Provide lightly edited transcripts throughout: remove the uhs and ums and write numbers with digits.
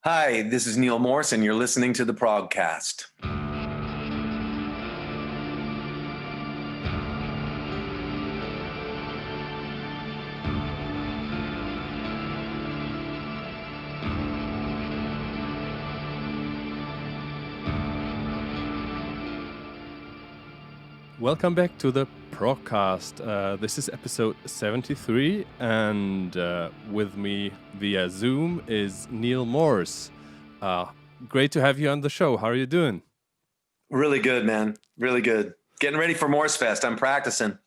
Hi, this is Neal Morse, and you're listening to the Progcast. Welcome back to the Progcast. This is episode 73, and with me via Zoom is Neal Morse. Great to have you on the show. How are you doing? Really good, man. Really good. Getting ready for Morsefest. I'm practicing.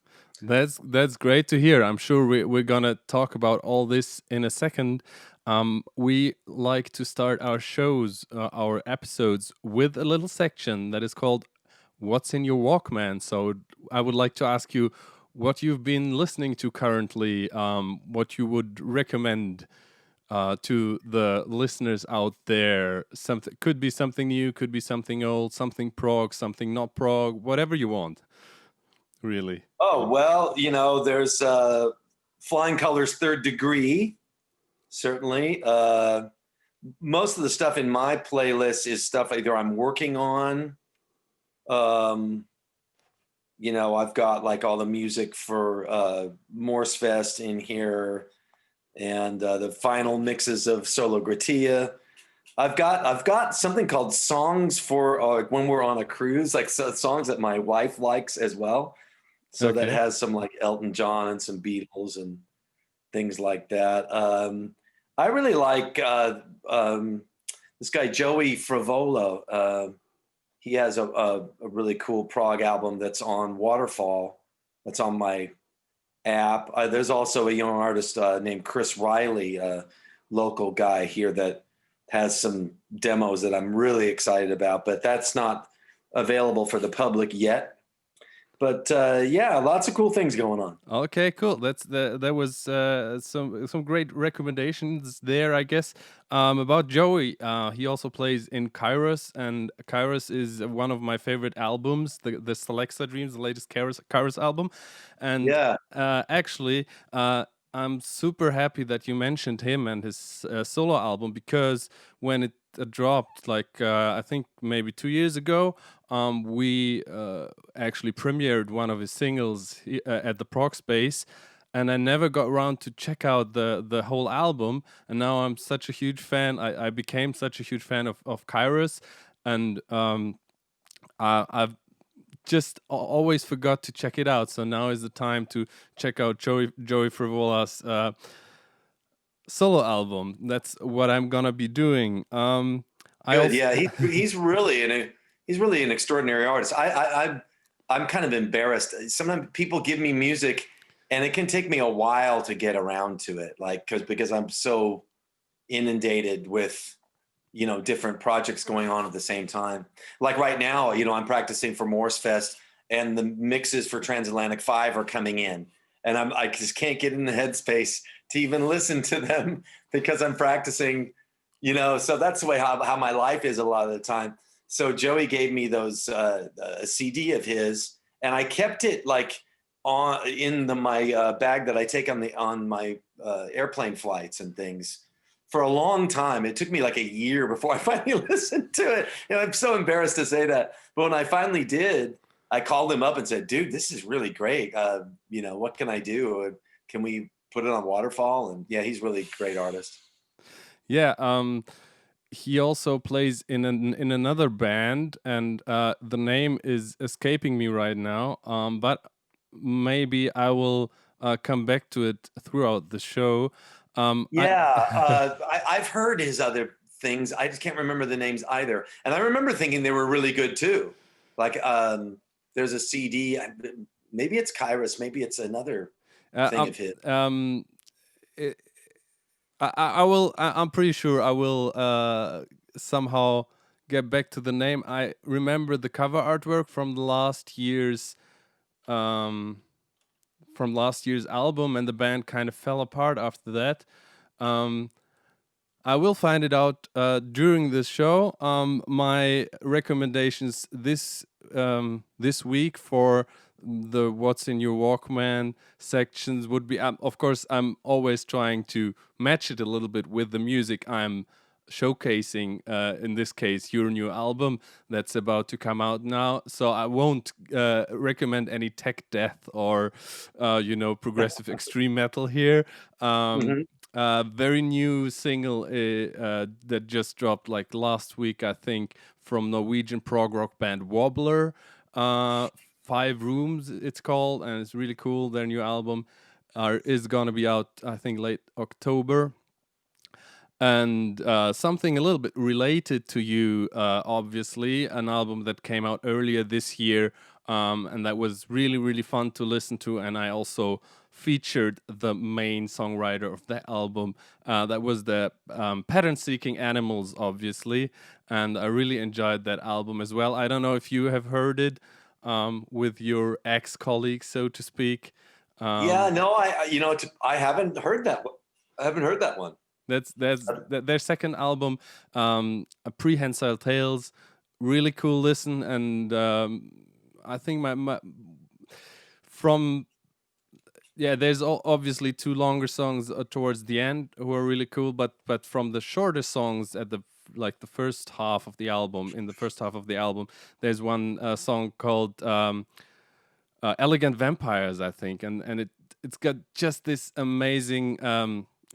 That's great to hear. I'm sure we're gonna talk about all this in a second. We like to start our shows, our episodes, with a little section that is called "What's in Your Walkman." So I would like to ask you what you've been listening to currently, what you would recommend to the listeners out there. Something could be something new, could be something old, something prog, something not prog, whatever you want. Really. Oh, well, there's Flying Colors Third Degree, certainly. Most of the stuff in my playlist is stuff either I'm working on. I've got like all the music for Morsefest in here and the final mixes of Sola Gratia. I've got something called songs for when we're on a cruise, like songs that my wife likes as well. So that Okay. has some like Elton John and some Beatles and things like that. I really like this guy Joey Frevola. He has a really cool prog album that's on Waterfall. That's on my app. There's also a young artist named Chris Riley, a local guy here that has some demos that I'm really excited about, but that's not available for the public yet. But yeah, lots of cool things going on. Okay, cool. There was some great recommendations there, I guess. About Joey, he also plays in Kyros, and Kyros is one of my favorite albums, the Selecta Dreams, the latest Kyros album. And Yeah. actually, I'm super happy that you mentioned him and his solo album, because when it dropped, like I think maybe 2 years ago, we actually premiered one of his singles at the Progspace, and I never got around to check out the whole album. And now I'm such a huge fan. I became such a huge fan of Kyros, and I've just always forgot to check it out. So now is the time to check out Joey Frivola's solo album. That's what I'm gonna be doing. Good. Yeah, he's really an extraordinary artist. I'm kind of embarrassed. Sometimes people give me music, and it can take me a while to get around to it, like because I'm so inundated with different projects going on at the same time. Like right now, I'm practicing for Morsefest, and the mixes for Transatlantic 5 are coming in, and I just can't get in the headspace to even listen to them because I'm practicing. So that's the way how my life is a lot of the time. So Joey gave me those a CD of his, and I kept it like on in my bag that I take on my airplane flights and things for a long time. It took me like a year before I finally listened to it. I'm so embarrassed to say that, but when I finally did, I called him up and said, "Dude, this is really great. What can I do? Can we put it on Waterfall?" And yeah, he's really a great artist. Yeah, he also plays in another band, and the name is escaping me right now. But maybe I will come back to it throughout the show. Yeah, I've heard his other things. I just can't remember the names either. And I remember thinking they were really good too. Like there's a CD. Maybe it's Kyros. Maybe it's another thing of his. It, I will. I'm pretty sure I will somehow get back to the name. I remember the cover artwork um, from last year's album, and the band kind of fell apart after that. Um, I will find it out during this show. My recommendations this week for the "What's in Your Walkman" sections would be, of course, I'm always trying to match it a little bit with the music I'm showcasing, in this case, your new album that's about to come out now. So I won't recommend any tech death or, progressive extreme metal here. Mhm. Very new single that just dropped like last week, I think, from Norwegian prog rock band Wobbler. 5 Rooms, it's called, and it's really cool. Their new album is gonna be out, I think, late October. And something a little bit related to you, obviously, an album that came out earlier this year, and that was really, really fun to listen to. And I also featured the main songwriter of that album. That was the Pattern Seeking Animals, obviously. And I really enjoyed that album as well. I don't know if you have heard it with your ex-colleagues, so to speak. Yeah, no, I haven't heard that one. I haven't heard that one. That's their second album, A Prehensile Tales. Really cool listen, and I think my from there's obviously 2 longer songs towards the end who are really cool, but from the shorter songs at the like the first half of the album, in the first half of the album, there's one song called Elegant Vampires, I think, and it's got just this amazing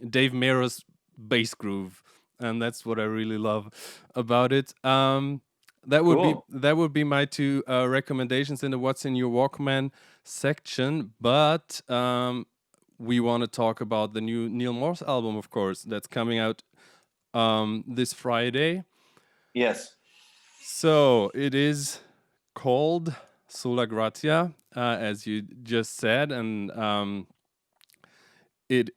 Dave Meros bass groove, and that's what I really love about it. That would be my 2 recommendations in the What's in Your Walkman section. But we want to talk about the new Neal Morse album, of course, that's coming out this Friday. Yes. So it is called Sola Gratia, as you just said, and it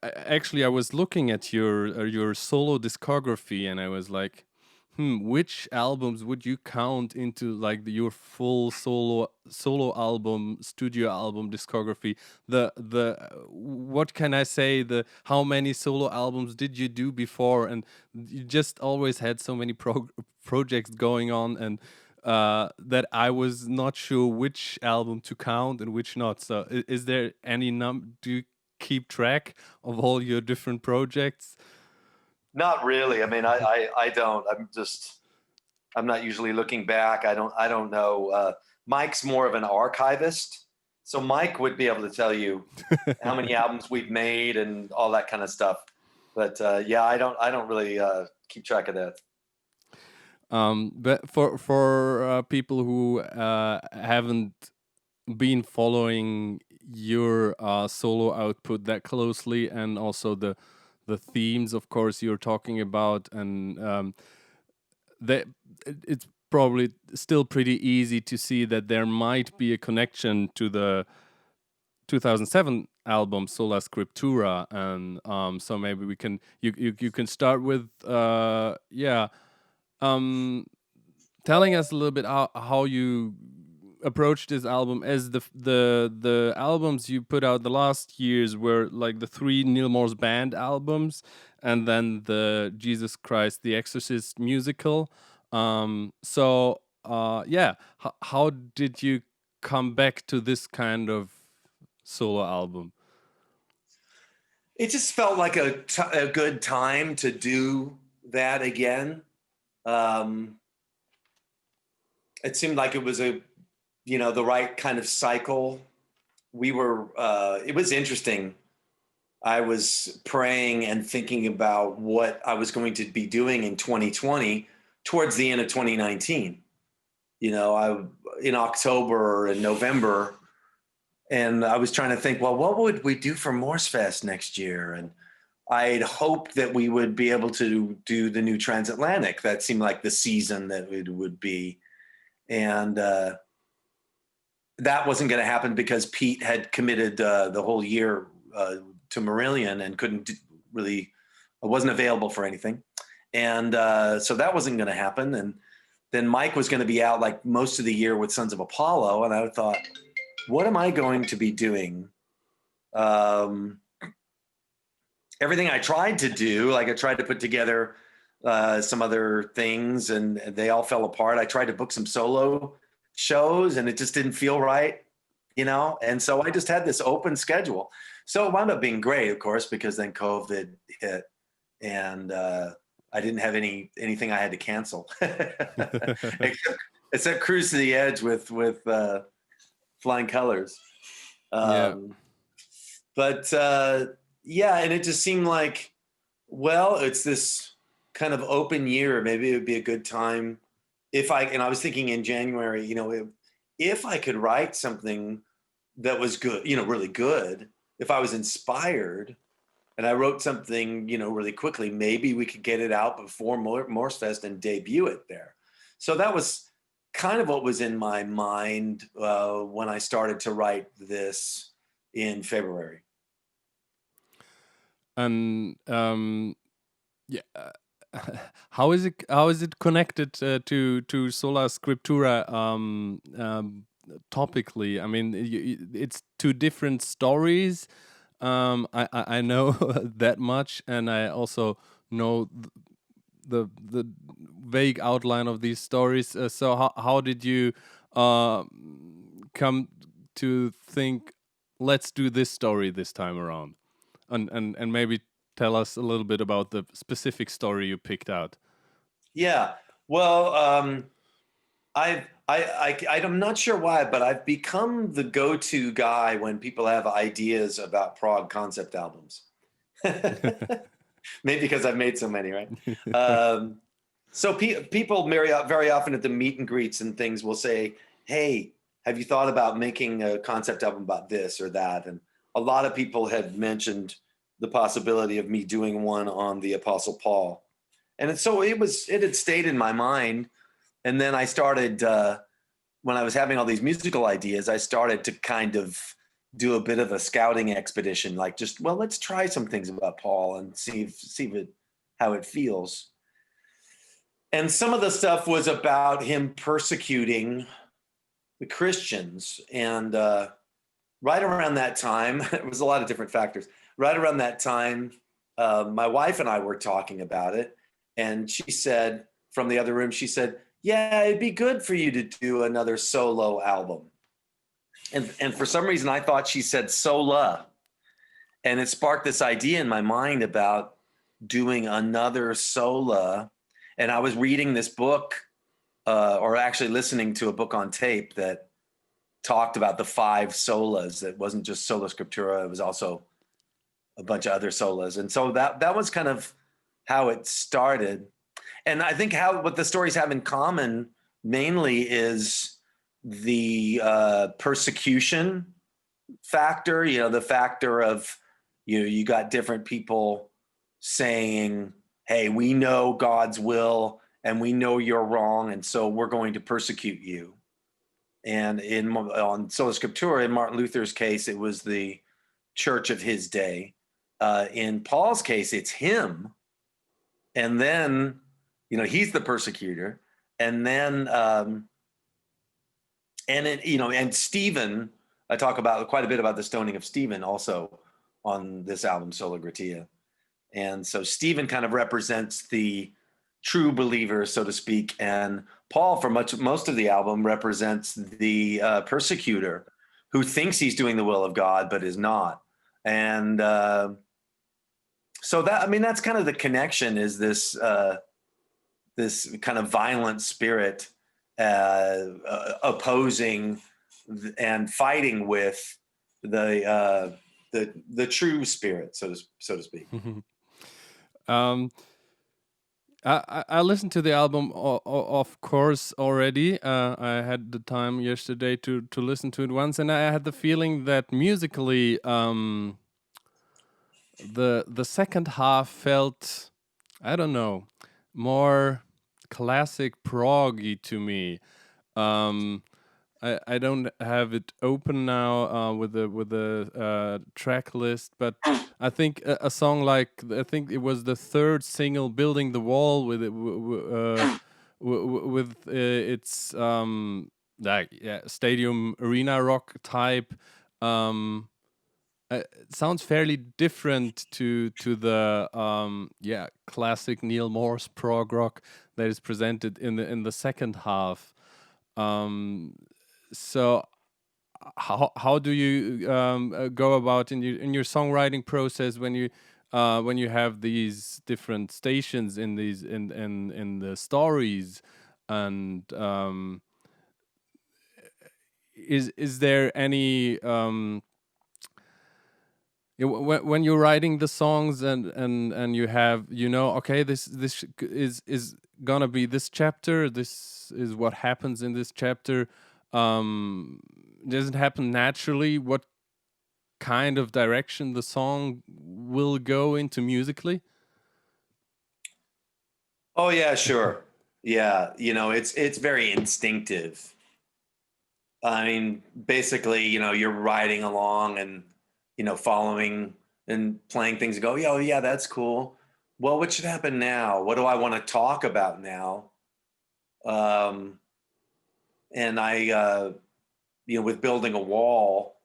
actually I was looking at your solo discography, and I was like, which albums would you count into like your full solo album, studio album discography? The what can I say? The how many solo albums did you do before? And you just always had so many projects going on, and that I was not sure which album to count and which not. So is there any do you keep track of all your different projects? Not really. I mean, I don't. I'm not usually looking back. I don't know. Mike's more of an archivist, so Mike would be able to tell you how many albums we've made and all that kind of stuff. But yeah, I don't really keep track of that. But for people who haven't been following your solo output that closely, and also the themes, of course, you're talking about, and it's probably still pretty easy to see that there might be a connection to the 2007 album Sola Scriptura, and so maybe we can you can start with telling us a little bit how you approached this album, as the albums you put out the last years were like the 3 Neal Morse band albums, and then the Jesus Christ the Exorcist musical. How did you come back to this kind of solo album? It just felt like a good time to do that again. It seemed like it was the right kind of cycle. It was interesting. I was praying and thinking about what I was going to be doing in 2020 towards the end of 2019. In October and November, and I was trying to think, well, what would we do for Morsefest next year? And I'd hoped that we would be able to do the new Transatlantic. That seemed like the season that it would be. And that wasn't going to happen because Pete had committed the whole year to Marillion and wasn't available for anything. And so that wasn't going to happen. And then Mike was going to be out like most of the year with Sons of Apollo. And I thought, what am I going to be doing? Everything I tried to do, like I tried to put together some other things, and they all fell apart. I tried to book some solo shows, and it just didn't feel right, And so I just had this open schedule. So it wound up being great, of course, because then COVID hit, and I didn't have anything I had to cancel, except Cruise to the Edge with Flying Colors. Yeah. But yeah, and it just seemed like, well, it's this kind of open year. Maybe it would be a good time and I was thinking in January, if I could write something that was good, really good, if I was inspired and I wrote something, really quickly, maybe we could get it out before Morsefest and debut it there. So that was kind of what was in my mind when I started to write this in February. And yeah, how is it connected to Sola Scriptura topically? I mean, it's two different stories. I know that much, and I also know the vague outline of these stories. So how did you come to think, let's do this story this time around, and maybe tell us a little bit about the specific story you picked out? Yeah, well, I'm not sure why, but I've become the go-to guy when people have ideas about prog concept albums. Maybe because I've made so many, right? So people very often at the meet and greets and things will say, "Hey, have you thought about making a concept album about this or that?" And a lot of people had mentioned the possibility of me doing one on the Apostle Paul, and it had stayed in my mind. And then I started when I was having all these musical ideas, I started to kind of do a bit of a scouting expedition, like let's try some things about Paul and see how it feels. And some of the stuff was about him persecuting the Christians. And right around that time, it was a lot of different factors. Right around that time, my wife and I were talking about it. And she said, from the other room, she said, "Yeah, it'd be good for you to do another solo album." And for some reason, I thought she said Sola. And it sparked this idea in my mind about doing another Sola. And I was reading this book, or actually listening to a book on tape that talked about the 5 solas. It wasn't just Sola Scriptura, it was also a bunch of other solas. And so that was kind of how it started. And I think what the stories have in common mainly is the persecution factor, the factor of, you got different people saying, "Hey, we know God's will and we know you're wrong, and so we're going to persecute you." And on Sola Scriptura, in Martin Luther's case, it was the church of his day. In Paul's case, it's him. And then, he's the persecutor. And then, and Stephen, I talk about quite a bit about the stoning of Stephen also on this album, Sola Gratia. And so Stephen kind of represents the true believer, so to speak. And Paul, for most of the album, represents the persecutor who thinks he's doing the will of God, but is not. And so that's kind of the connection, is this this kind of violent spirit opposing and fighting with the true spirit, so to speak. I listened to the album, of course, already. I had the time yesterday to listen to it once, and I had the feeling that musically, the second half felt, I don't know, more classic proggy to me. I don't have it open now with the track list, but I think a song like, I think it was the third single, "Building the Wall," with it, with its stadium arena rock type. It sounds fairly different to the classic Neal Morse prog rock that is presented in the second half. So how do you go about in your songwriting process when you when you have these different stations in these in the stories, and is there any when you're writing the songs, and you have, okay, this is gonna be this chapter, this is what happens in this chapter, does it happen naturally what kind of direction the song will go into musically? Oh yeah, sure. Yeah, it's very instinctive. I mean, basically, you're riding along and following and playing things and go, yeah, oh yeah, that's cool. Well, what should happen now? What do I want to talk about now? Um, and with building a wall,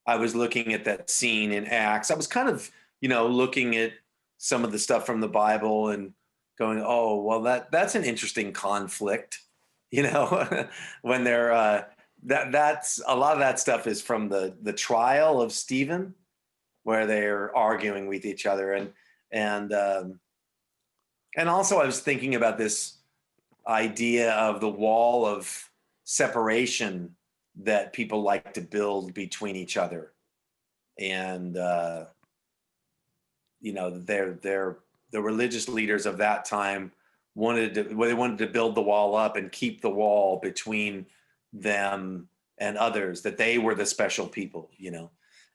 I was looking at that scene in Acts. I was kind of, looking at some of the stuff from the Bible and going, oh, well, that's an interesting conflict, when they're that's a lot of that stuff is from the trial of Stephen, where they're arguing with each other, and also I was thinking about this idea of the wall of separation that people like to build between each other, and they're the religious leaders of that time they wanted to build the wall up and keep the wall between them and others, that they were the special people,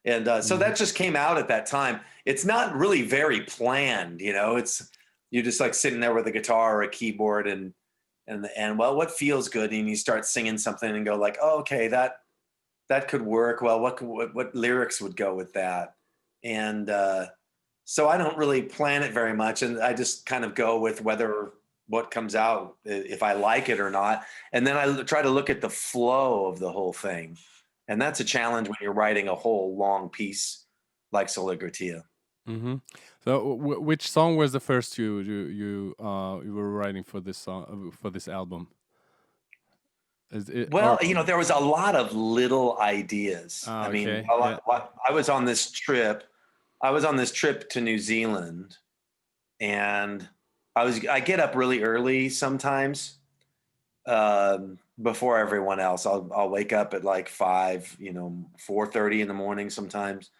and so Hmm. that just came out at that time. It's not really very planned, it's you're just like sitting there with a guitar or a keyboard, and well, what feels good, and you start singing something and go like, oh, okay, that could work. Well, what lyrics would go with that? And so I don't really plan it very much, and I just kind of go with what comes out, if I like it or not. And then I try to look at the flow of the whole thing, and that's a challenge when you're writing a whole long piece like Sola Gratia. Hmm. So, which song was the first you were writing for this song, for this album? Is it Well, or there was a lot of little ideas. I mean, okay, yeah. I was on this trip. I was on this trip to New Zealand, and I get up really early sometimes, before everyone else. I'll wake up at like 5, 4:30 in the morning sometimes.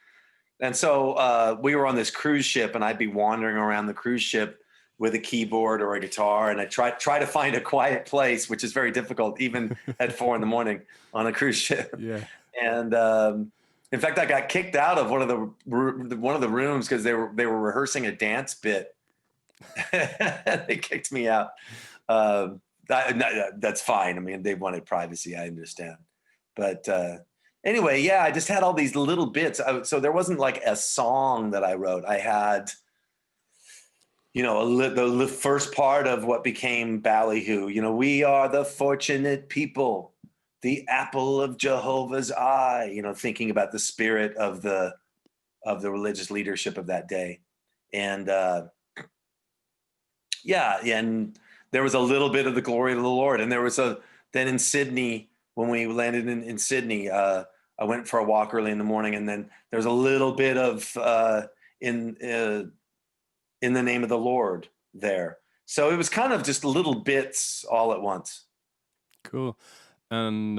And so we were on this cruise ship, and I'd be wandering around the cruise ship with a keyboard or a guitar, and I try to find a quiet place, which is very difficult even at 4 in the morning on a cruise ship. Yeah. And in fact, I got kicked out of one of the rooms because they were rehearsing a dance bit. They kicked me out. That's fine. I mean, they wanted privacy. I understand. But anyway, yeah, I just had all these little bits. So there wasn't like a song that I wrote. I had, the first part of what became Ballyhoo. We are the fortunate people, the apple of Jehovah's eye. Thinking about the spirit of the religious leadership of that day, and yeah, and there was a little bit of the glory of the Lord, and then in Sydney, when we landed in Sydney, I went for a walk early in the morning, and then there's a little bit of in in the name of the Lord there. So it was kind of just little bits all at once. Cool. And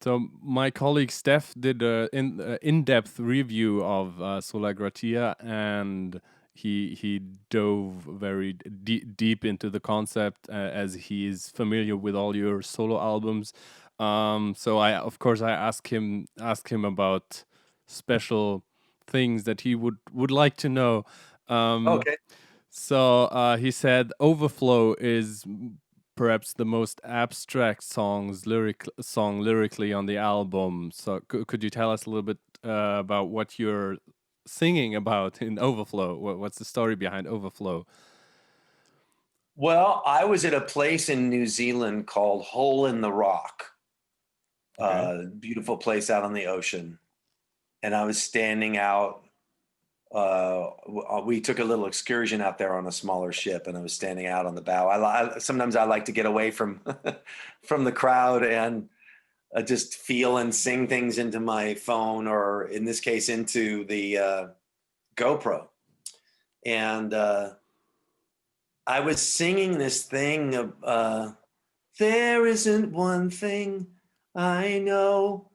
so my colleague Steph did a in-depth review of Sola Gratia, and he dove very deep into the concept, as he is familiar with all your solo albums. So I asked him about special things that he would like to know. Um, Okay. so he said Overflow is perhaps the most abstract song lyrically on the album. So could you tell us a little bit about what you're singing about in Overflow? What's the story behind Overflow? Well, I was at a place in New Zealand called Hole in the Rock, Okay. beautiful place out on the ocean. And I was standing out. We took a little excursion out there on a smaller ship, and I was standing out on the bow. Sometimes I like to get away from from the crowd and just feel and sing things into my phone, or in this case, into the GoPro. and I was singing this thing of there isn't one thing I know.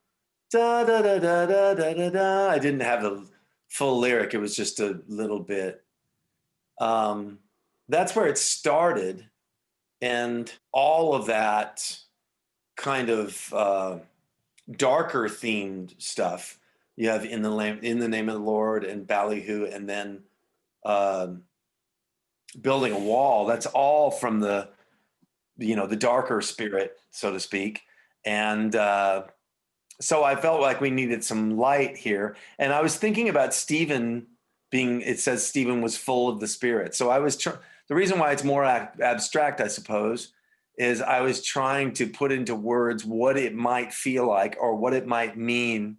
Da da da da da da da da. I didn't have the full lyric. It was just a little bit. That's where it started, and all of that kind of darker themed stuff. You have in the name of the Lord and Ballyhoo, and then building a wall. That's all from the darker spirit, so to speak. And so I felt like we needed some light here. And I was thinking about Stephen it says Stephen was full of the Spirit. So I was the reason why it's more abstract, I suppose, is I was trying to put into words what it might feel like or what it might mean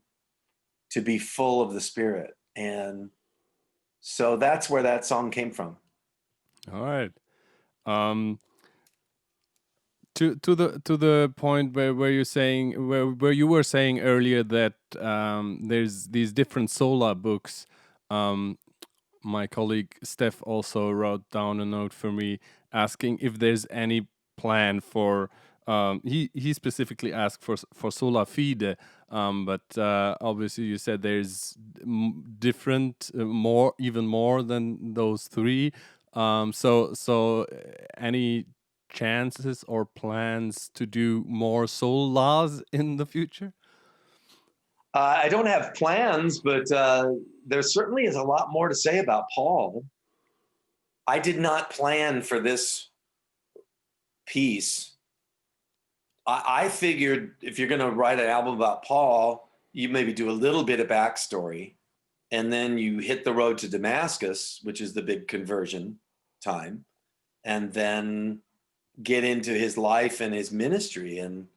to be full of the Spirit. And so that's where that song came from. All right. To the point where you're saying where you were saying earlier that there's these different Sola books. My colleague Steph also wrote down a note for me asking if there's any plan for. He specifically asked for Sola Fide, but obviously you said there's different, even more than those three. So any chances or plans to do more solas in the future? I don't have plans, but there certainly is a lot more to say about Paul. I did not plan for this piece. I figured if you're going to write an album about Paul, you maybe do a little bit of backstory, and then you hit the road to Damascus, which is the big conversion time, and then get into his life and his ministry. And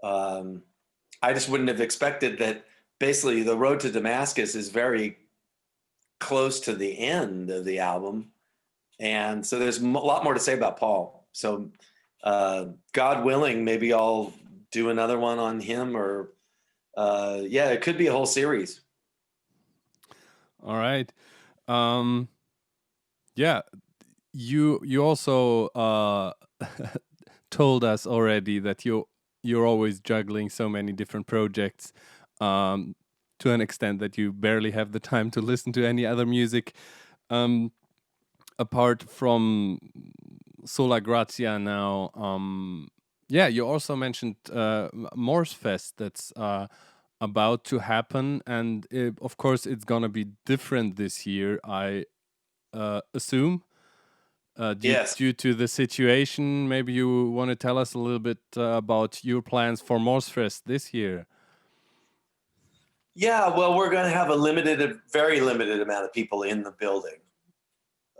I just wouldn't have expected that basically the road to Damascus is very close to the end of the album. And so there's a lot more to say about Paul. So God willing, maybe I'll do another one on him, or it could be a whole series. All right. You also told us already that you're always juggling so many different projects to an extent that you barely have the time to listen to any other music apart from Sola Gratia now. You also mentioned Morsefest that's about to happen, and of course it's gonna be different this year, I assume. Yes. Due to the situation, maybe you want to tell us a little bit about your plans for Morsefest this year. Yeah, well, we're going to have a very limited amount of people in the building.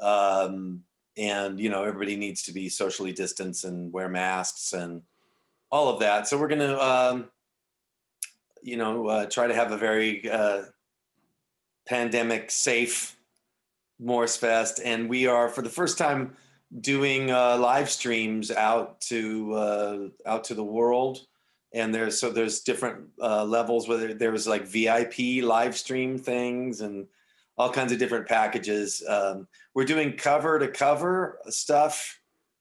And, everybody needs to be socially distanced and wear masks and all of that. So we're going to, try to have a very pandemic safe Morsefest. And we are, for the first time, doing live streams out to the world. And there's different levels, whether there's like VIP live stream things and all kinds of different packages. We're doing cover to cover stuff.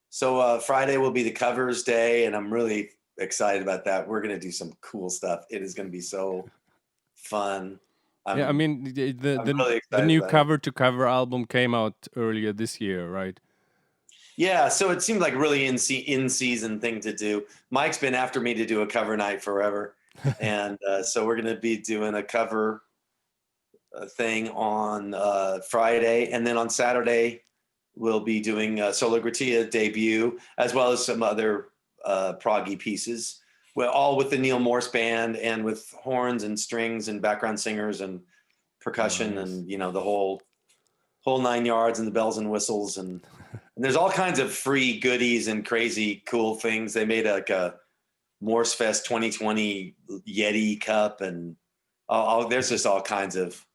So Friday will be the covers day, and I'm really excited about that. We're going to do some cool stuff. It is going to be so fun. I mean, really the new about cover to cover album came out earlier this year, right? Yeah, so it seemed like really in season thing to do. Mike's been after me to do a cover night forever, and so we're going to be doing a cover thing on Friday, and then on Saturday we'll be doing Sola Gratia debut, as well as some other proggy pieces. Well, all with the Neal Morse band and with horns and strings and background singers and percussion. Nice. And the whole 9 yards and the bells and whistles and there's all kinds of free goodies and crazy cool things. They made like a Morsefest 2020 Yeti cup and there's just all kinds of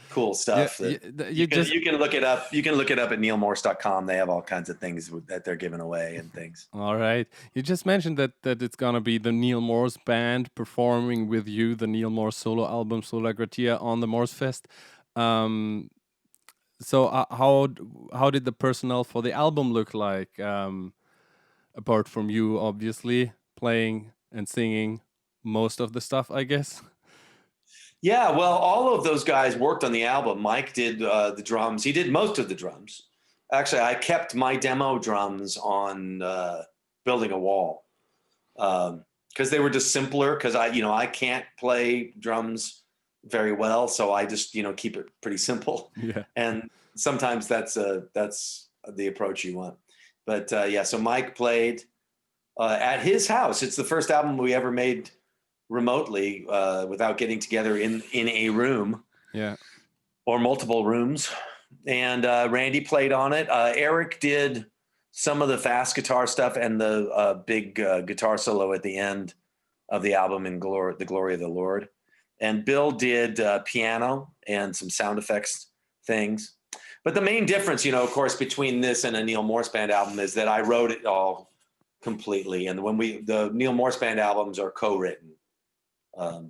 cool stuff. You can look it up. You can look it up at nealmorse.com. They have all kinds of things that they're giving away and things. All right. You just mentioned that it's going to be the Neal Morse band performing with you, the Neal Morse solo album, Sola Gratia, on the Morsefest. So how did the personnel for the album look like? Apart from you, obviously playing and singing most of the stuff, I guess. Yeah, well, all of those guys worked on the album. Mike did the drums. He did most of the drums. Actually, I kept my demo drums on Building a Wall because they were just simpler. Because I can't play drums very well, so I just keep it pretty simple. Yeah. And sometimes that's the approach you want. But yeah, so Mike played at his house. It's the first album we ever made remotely without getting together in a room. Yeah. Or multiple rooms. And Randy played on it. Eric did some of the fast guitar stuff and the big guitar solo at the end of the album in The Glory of the Lord. And Bill did piano and some sound effects things. But the main difference, of course, between this and a Neal Morse Band album is that I wrote it all completely. And the Neal Morse Band albums are co-written.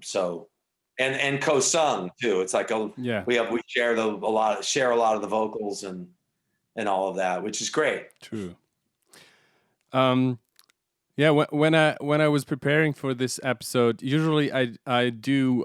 So and co-sung too. It's like we share a lot of the vocals and all of that, which is great. True. Yeah, when I was preparing for this episode, usually I do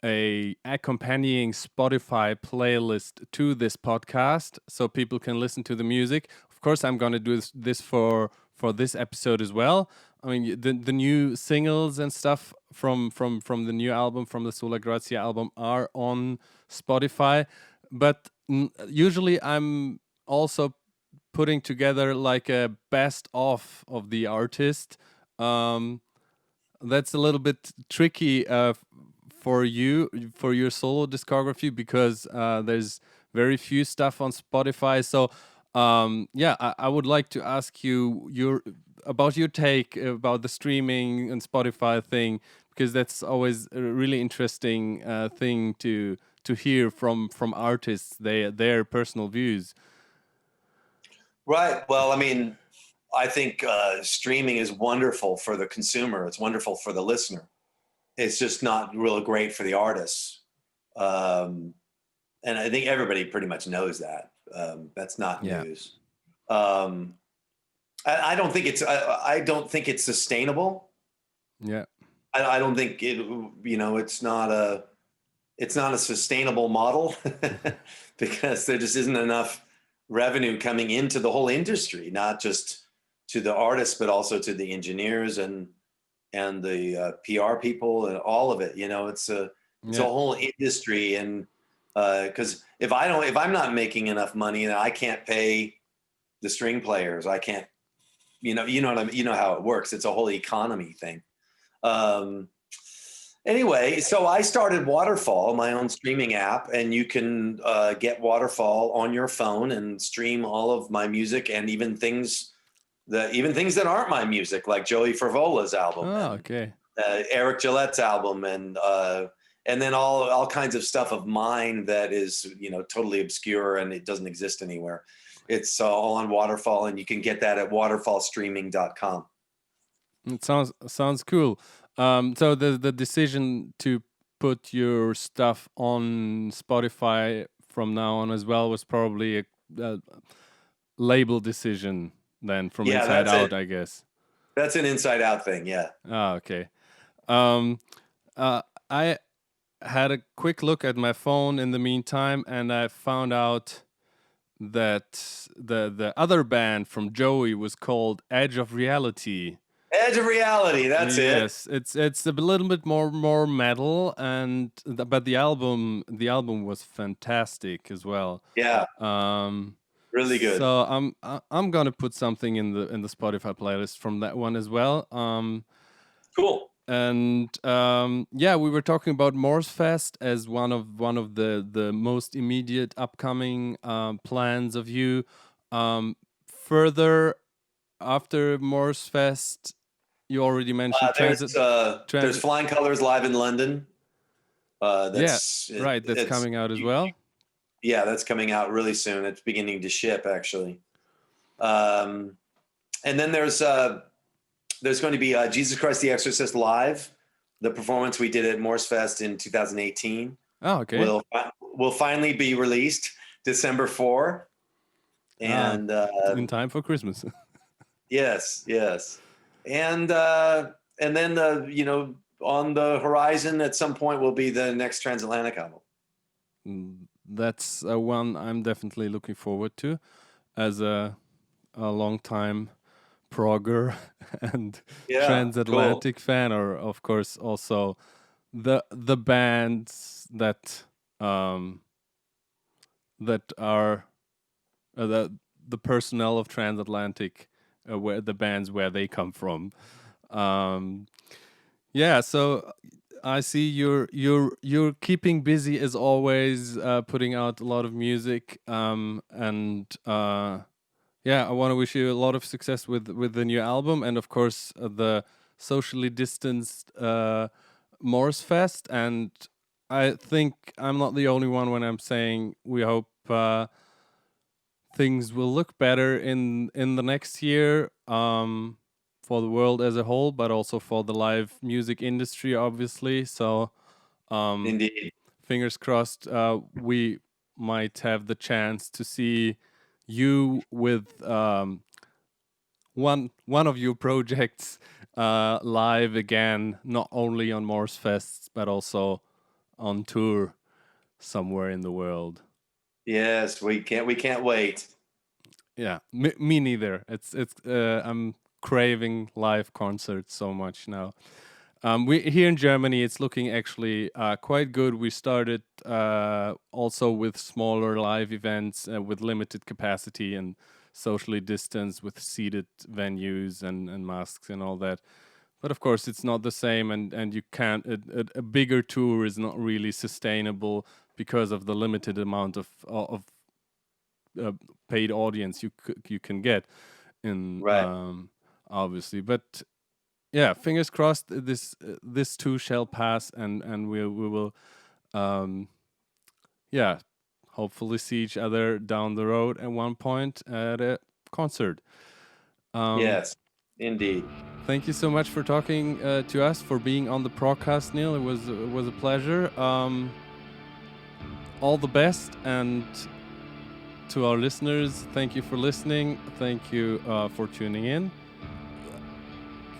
a accompanying Spotify playlist to this podcast, so people can listen to the music. Of course, I'm gonna do this for this episode as well. I mean, the new singles and stuff from the new album, from the Sola Gratia album, are on Spotify, but usually I'm also putting together like a best of the artist. That's a little bit tricky for your solo discography, because there's very few stuff on Spotify. So yeah, I would like to ask you about your take about the streaming and Spotify thing, because that's always a really interesting thing to hear from artists, their personal views. Right. Well, I mean, I think streaming is wonderful for the consumer. It's wonderful for the listener. It's just not real great for the artists. And I think everybody pretty much knows that. That's not news. I don't think it's. I don't think it's sustainable. Yeah. I don't think it. It's not a. It's not a sustainable model because there just isn't enough revenue coming into the whole industry, not just to the artists, but also to the engineers and the PR people and all of it. It's a whole industry, and because if I'm not making enough money, then I can't pay the string players. I can't. What I mean. You know how it works. It's a whole economy thing. Anyway, so I started Waterfall, my own streaming app, and you can get Waterfall on your phone and stream all of my music, and even things that aren't my music, like Joey Frevola's album, Okay, Eric Gillette's album, and then all kinds of stuff of mine that is totally obscure and it doesn't exist anywhere. It's all on Waterfall, and you can get that at waterfallstreaming.com. It sounds cool. So the decision to put your stuff on Spotify from now on as well was probably a label decision then, from Inside Out, I guess. That's an Inside Out thing, yeah. Oh, okay. I had a quick look at my phone in the meantime, and I found out that the other band from Joey was called Edge of Reality. Edge of Reality, that's it. Yes, it's a little bit more metal, but the album was fantastic as well. Yeah. Really good. So I'm gonna put something in the Spotify playlist from that one as well. Cool. And yeah, we were talking about Morsefest as one of the most immediate upcoming plans of you. Further after Morsefest, you already mentioned there's Flying Colors live in London. That's coming out as well. Yeah, that's coming out really soon. It's beginning to ship, actually. And then there's going to be Jesus Christ the Exorcist live, the performance we did at Morsefest in 2018. Oh, okay. Will finally be released, December 4. And in time for Christmas. yes. And then on the horizon at some point will be the next Transatlantic album. That's one I'm definitely looking forward to, as a long time progger and transatlantic fan, or of course also the bands that are the personnel of transatlantic, where the bands where they come from. So I see you're keeping busy as always, putting out a lot of music, I want to wish you a lot of success with the new album, and of course the socially distanced Morsefest. And I think I'm not the only one when I'm saying we hope things will look better in the next year, for the world as a whole, but also for the live music industry, obviously. So Indeed. Fingers crossed we might have the chance to see you with one of your projects live again, not only on Morsefest but also on tour somewhere in the world. Yes, we can't wait. Yeah, me neither. It's I'm craving live concerts so much now. We here in Germany, it's looking actually quite good. We started also with smaller live events with limited capacity and socially distanced, with seated venues and masks and all that. But of course, it's not the same, and you can't. A bigger tour is not really sustainable because of the limited amount of paid audience you can get in, obviously. But yeah, fingers crossed this too shall pass, and we will hopefully see each other down the road at one point at a concert. Yes, indeed. Thank you so much for talking to us, for being on the Progcast, Neal. It was a pleasure. All the best, and to our listeners, thank you for listening. Thank you for tuning in.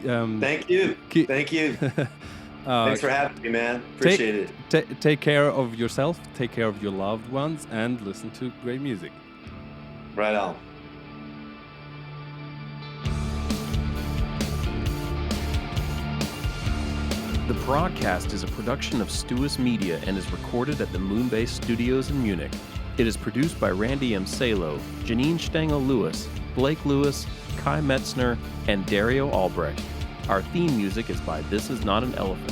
Thank you. Thank you. Thanks for having me, man. Appreciate it. Take care of yourself, take care of your loved ones, and listen to great music. Right on. The Progcast is a production of Stuis Media and is recorded at the Moonbase Studios in Munich. It is produced by Randy M. Salo, Janine Stengel-Lewis, Blake Lewis, Kai Metzner, and Dario Albrecht. Our theme music is by This Is Not an Elephant.